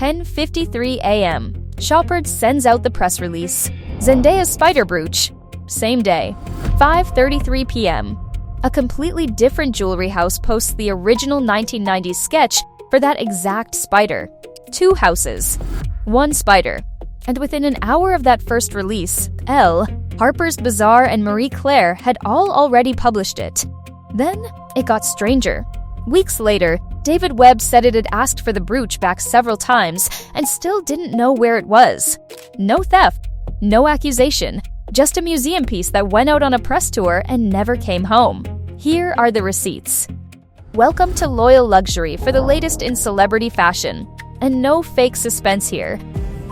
10:53 a.m. Chopard sends out the press release. Zendaya's spider brooch. Same day. 5:33 p.m. A completely different jewelry house posts the original 1990s sketch for that exact spider. 2 houses. 1 spider. And within an hour of that first release, ELLE, Harper's Bazaar, and Marie Claire had all already published it. Then it got stranger. Weeks later, David Webb said it had asked for the brooch back several times and still didn't know where it was. No theft, no accusation, just a museum piece that went out on a press tour and never came home. Here are the receipts. Welcome to Loyal Luxury for the latest in celebrity fashion. And no fake suspense here.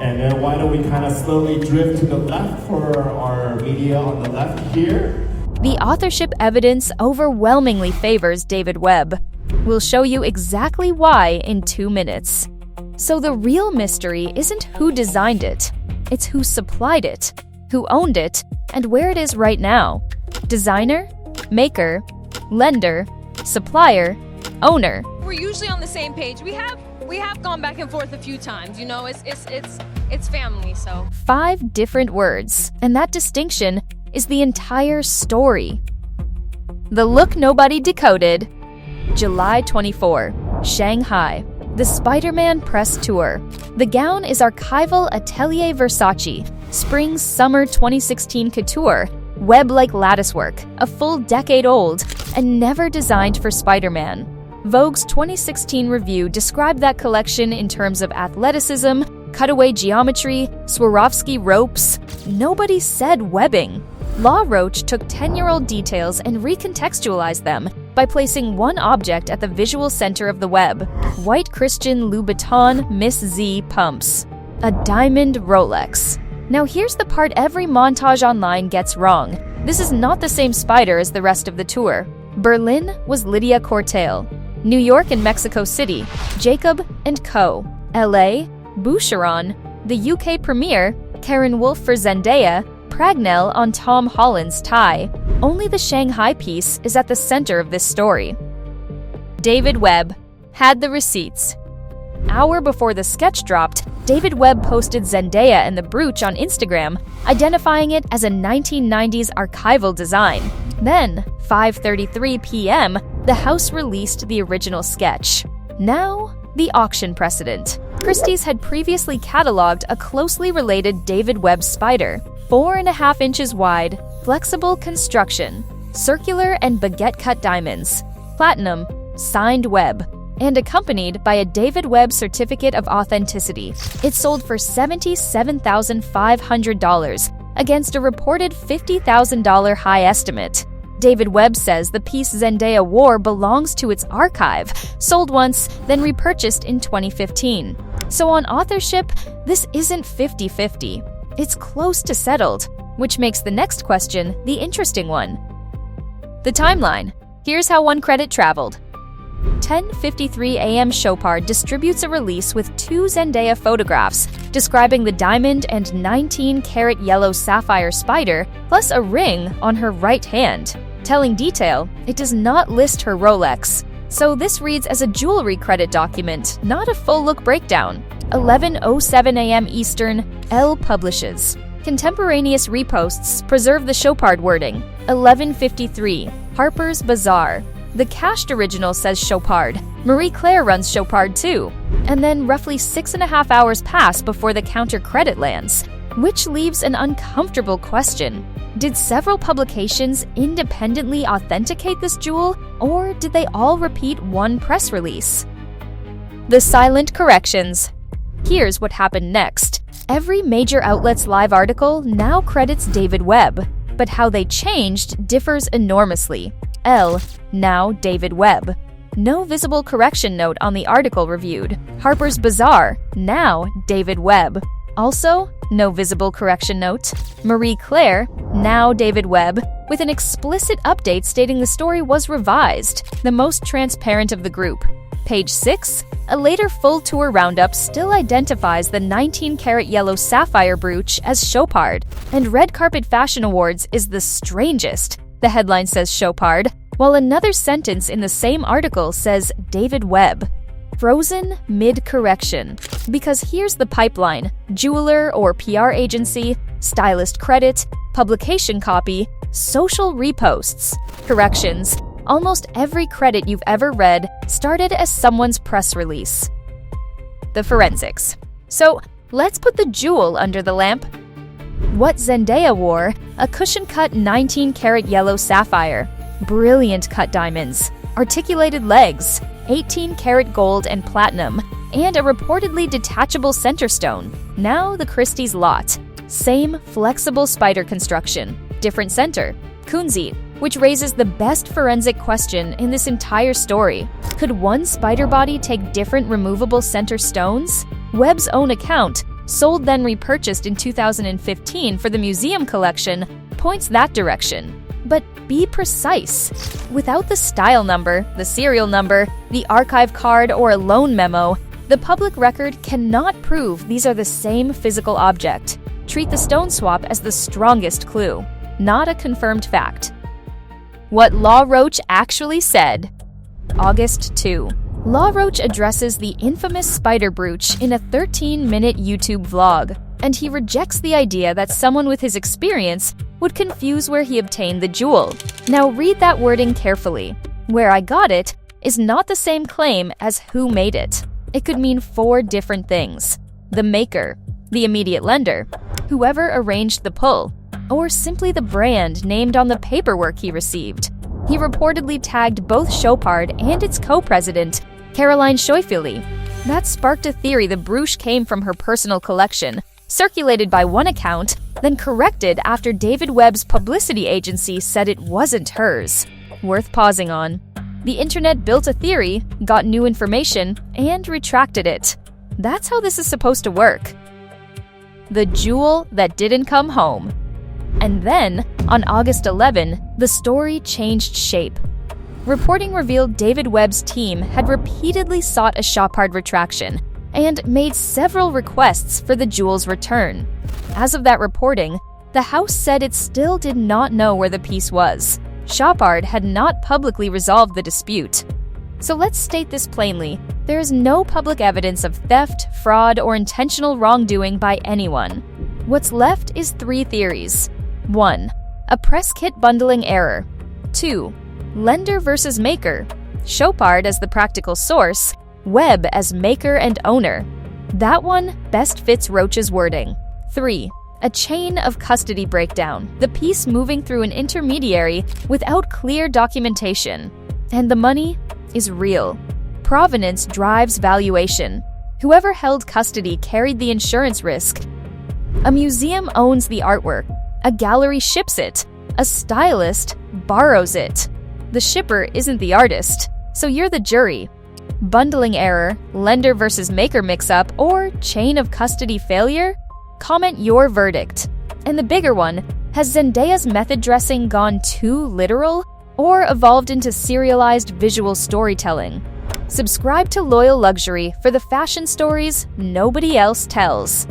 And then why don't we kind of slowly drift to the left for our media on the left here? The authorship evidence overwhelmingly favors David Webb. We'll show you exactly why in 2 minutes. So the real mystery isn't who designed it, it's who supplied it, who owned it, and where it is right now. Designer, maker, lender, supplier, owner. We're usually on the same page. We have gone back and forth a few times, you know, it's family, so. 5 different words, and that distinction is the entire story. The look nobody decoded. July 24, Shanghai, the Spider-Man press tour. The gown is archival Atelier Versace, Spring-Summer 2016 couture, web-like latticework, a full decade old, and never designed for Spider-Man. Vogue's 2016 review described that collection in terms of athleticism, cutaway geometry, Swarovski ropes. Nobody said webbing. Law Roach took 10-year-old details and recontextualized them by placing one object at the visual center of the web: white Christian Louboutin Miss Z pumps. A diamond Rolex. Now here's the part every montage online gets wrong. This is not the same spider as the rest of the tour. Berlin was Lydia Cortale. New York and Mexico City, Jacob & Co. LA, Boucheron. The UK premiere, Karen Wolf for Zendaya, Pragnell on Tom Holland's tie. Only the Shanghai piece is at the center of this story. David Webb had the receipts. Hour before the sketch dropped, David Webb posted Zendaya and the brooch on Instagram, identifying it as a 1990s archival design. Then, 5:33 p.m., the house released the original sketch. Now, the auction precedent. Christie's had previously cataloged a closely related David Webb spider, 4.5 inches wide, flexible construction, circular and baguette-cut diamonds, platinum, signed Webb, and accompanied by a David Webb certificate of authenticity. It sold for $77,500 against a reported $50,000 high estimate. David Webb says the piece Zendaya wore belongs to its archive, sold once, then repurchased in 2015. So on authorship, this isn't 50-50. It's close to settled, which makes the next question the interesting one. The timeline. Here's how one credit traveled. 10:53 a.m. Chopard distributes a release with 2 Zendaya photographs describing the diamond and 19-karat yellow sapphire spider, plus a ring on her right hand. Telling detail, it does not list her Rolex. So this reads as a jewelry credit document, not a full-look breakdown. 11:07 a.m. Eastern, ELLE publishes. Contemporaneous reposts preserve the Chopard wording. 11:53, Harper's Bazaar. The cached original says Chopard. Marie Claire runs Chopard too. And then roughly 6.5 hours pass before the counter credit lands, which leaves an uncomfortable question. Did several publications independently authenticate this jewel, or did they all repeat one press release? The silent corrections. Here's what happened next. Every major outlet's live article now credits David Webb, but how they changed differs enormously. ELLE, now David Webb. No visible correction note on the article reviewed. Harper's Bazaar, now David Webb. Also, no visible correction note. Marie Claire, now David Webb, with an explicit update stating the story was revised, the most transparent of the group. Page 6, a later full tour roundup still identifies the 19-karat yellow sapphire brooch as Chopard, and Red Carpet Fashion Awards is the strangest. The headline says Chopard, while another sentence in the same article says David Webb. frozen mid-correction. Because here's the pipeline: jeweler or PR agency, stylist credit, publication copy, social reposts. Corrections: almost every credit you've ever read started as someone's press release. The forensics. So, let's put the jewel under the lamp. What Zendaya wore: a cushion-cut 19-karat yellow sapphire, brilliant cut diamonds, articulated legs, 18-karat gold and platinum, and a reportedly detachable center stone. Now the Christie's lot. Same flexible spider construction, different center, kunzite, which raises the best forensic question in this entire story. Could one spider body take different removable center stones? Webb's own account, sold then repurchased in 2015 for the museum collection, points that direction. But be precise. Without the style number, the serial number, the archive card, or a loan memo, the public record cannot prove these are the same physical object. Treat the stone swap as the strongest clue, not a confirmed fact. What Law Roach actually said. August 2. Law Roach addresses the infamous spider brooch in a 13-minute YouTube vlog, and he rejects the idea that someone with his experience would confuse where he obtained the jewel. Now read that wording carefully. Where I got it is not the same claim as who made it. It could mean 4 different things: the maker, the immediate lender, whoever arranged the pull, or simply the brand named on the paperwork he received. He reportedly tagged both Chopard and its co-president, Caroline Schoifele. That sparked a theory the brooch came from her personal collection, circulated by one account, then corrected after David Webb's publicity agency said it wasn't hers. Worth pausing on. The internet built a theory, got new information, and retracted it. That's how this is supposed to work. The jewel that didn't come home. And then, on August 11, the story changed shape. Reporting revealed David Webb's team had repeatedly sought a Chopard retraction and made several requests for the jewel's return. As of that reporting, the house said it still did not know where the piece was. Chopard had not publicly resolved the dispute. So let's state this plainly: there is no public evidence of theft, fraud, or intentional wrongdoing by anyone. What's left is 3 theories. 1. A press kit bundling error. 2. Lender versus maker. Chopard as the practical source, Webb as maker and owner. That one best fits Roach's wording. 3. A chain of custody breakdown, the piece moving through an intermediary without clear documentation. And the money is real. Provenance drives valuation. Whoever held custody carried the insurance risk. A museum owns the artwork. A gallery ships it. A stylist borrows it. The shipper isn't the artist, so you're the jury. Bundling error, lender versus maker mix-up, or chain of custody failure? Comment your verdict. And the bigger one, has Zendaya's method dressing gone too literal or evolved into serialized visual storytelling? Subscribe to Loyal Luxury for the fashion stories nobody else tells.